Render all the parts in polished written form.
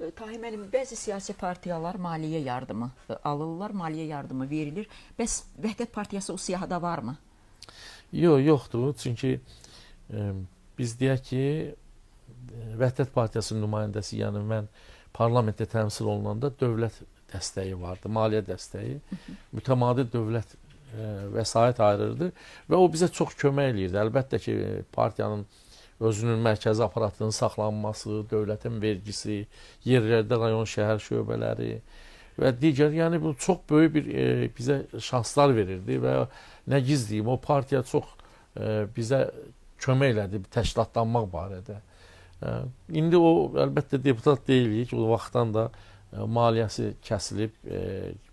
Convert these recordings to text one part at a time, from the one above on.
Tahir müəllim, bəzi siyasi partiyalar maliyyə yardımı alırlar, maliyyə yardımı verilir. Bəs Vəhdət Partiyası o siyahıda varmı? Yox, yoxdur. Çünki biz deyək ki, Vəhdət Partiyasının nümayəndəsi, yəni mən parlamentdə təmsil olunanda dövlət dəstəyi vardı, maliyyə dəstəyi. Mütəmadi dövlət vəsait ayırırdı və o bizə çox kömək eləyirdi. Əlbəttə ki, partiyanın özünün mərkəzi aparatının saxlanması, dövlətin vergisi, yerlərdə rayon şəhər şöbələri və digər, yəni bu çox böyük bir bizə şanslar verirdi və nə gizliyim, o partiya çox bizə kömək elədi təşkilatlanmaq barədə. İndi o əlbəttə deputat deyilik, o vaxtdan da maliyyəsi kəsilib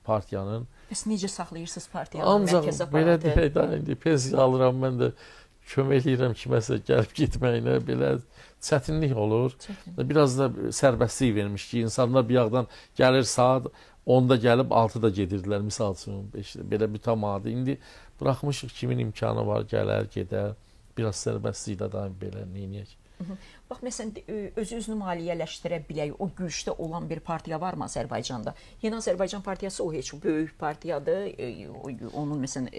partiyanın. Bəs necə saxlayırsınız partiyanın mərkəzi aparatı? Belə deyək də, indi pensiya alıram, mən də kömək eləyirəm kiməsə gəlib getməyinə, belə çətinlik olur. Biraz da sərbəstlik vermiş ki, insanlar bir yaxdan gəlir saat 10-da gəlib 6-da gedirdilər, misal üçün, belə mütəmadi. İndi buraxmışıq kimin imkanı var, gələr, gedər, biraz sərbəstliklə da belə neyniyək. Bax, məsələn, özünü maliyyələşdirə bilək, o gücdə olan bir partiya varmı Azərbaycanda? Yeni Azərbaycan Partiyası o heç böyük partiyadır, onun məsələn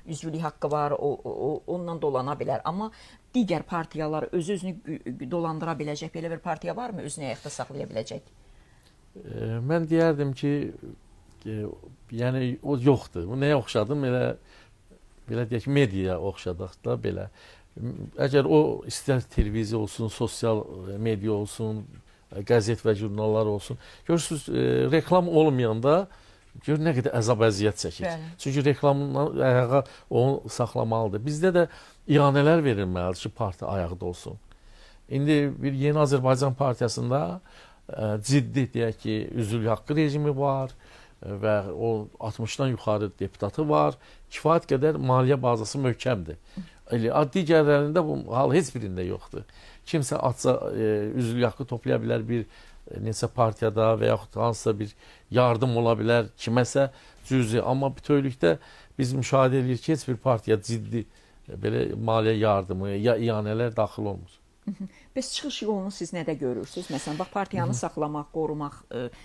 üzvülük haqqı var, ondan dolana bilər. Amma digər partiyalar özünü dolandıra biləcək belə bir partiya varmı, özünü ayaqda saxlaya biləcək? Mən deyərdim ki, yəni o yoxdur. Bu nəyə oxşadım? Belə deyək, mediaya oxşadaq da belə. Əgər o istər televiziya olsun, sosial media olsun, qəzet və jurnallar olsun, görürsünüz, reklam olmayanda gör nə qədər əzab-əziyyət çəkir. Çünki reklamdan ayağa onu saxlamalıdır. Bizdə də iyanələr verilməlidir ki, partiya ayaqda olsun. İndi bir Yeni Azərbaycan Partiyasında ciddi, deyək ki, üzvlük haqqı rejimi var və o 60-dan yuxarı deputatı var. Kifayət qədər maliyyə bazası möhkəmdir. Digərlərində bu hal heç birində yoxdur. Kimsə atsa üzvlük haqqı toplaya bilər bir neçə partiyada və yaxud hansısa bir yardım ola bilər kiməsə cüzi. Amma bütövlükdə biz müşahidə edirik ki, heç bir partiya ciddi belə maliyyə yardımı ya iyanələr daxil olmur. Bəs çıxış yolunu siz nədə görürsünüz? Məsələn, bax, partiyanı saxlamaq, qorumaq,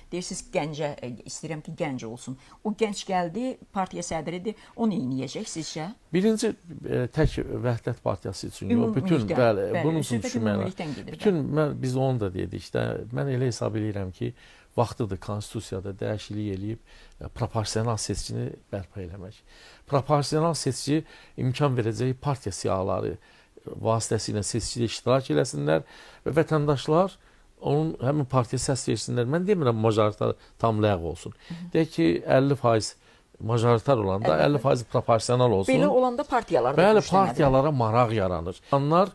deyirsiniz gəncə, istəyirəm ki, gənc olsun. O gənc gəldi, partiya sədridir, o nə edəcək sizcə? Birinci, tək Vəhdət Partiyası üçün, bütün, bəli, bunun üçün düşünməliyik. Biz onu da dedik, mən elə hesab edirəm ki, vaxtıdır konstitusiyada dəyişiklik eləyib proporsional seçkini bərpa eləmək. Proporsional seçki imkan verəcək partiya siyahıları vasitəsilə seçkidə iştirak eləsinlər və vətəndaşlar onun həmin partiya səs versinlər. Mən demirəm majoritar tam ləğv olsun. Deyək ki, 50% majoritar olanda 50% proporsional olsun. Belə olanda partiyalar da bəli, partiyalara maraq yaranır. İnsanlar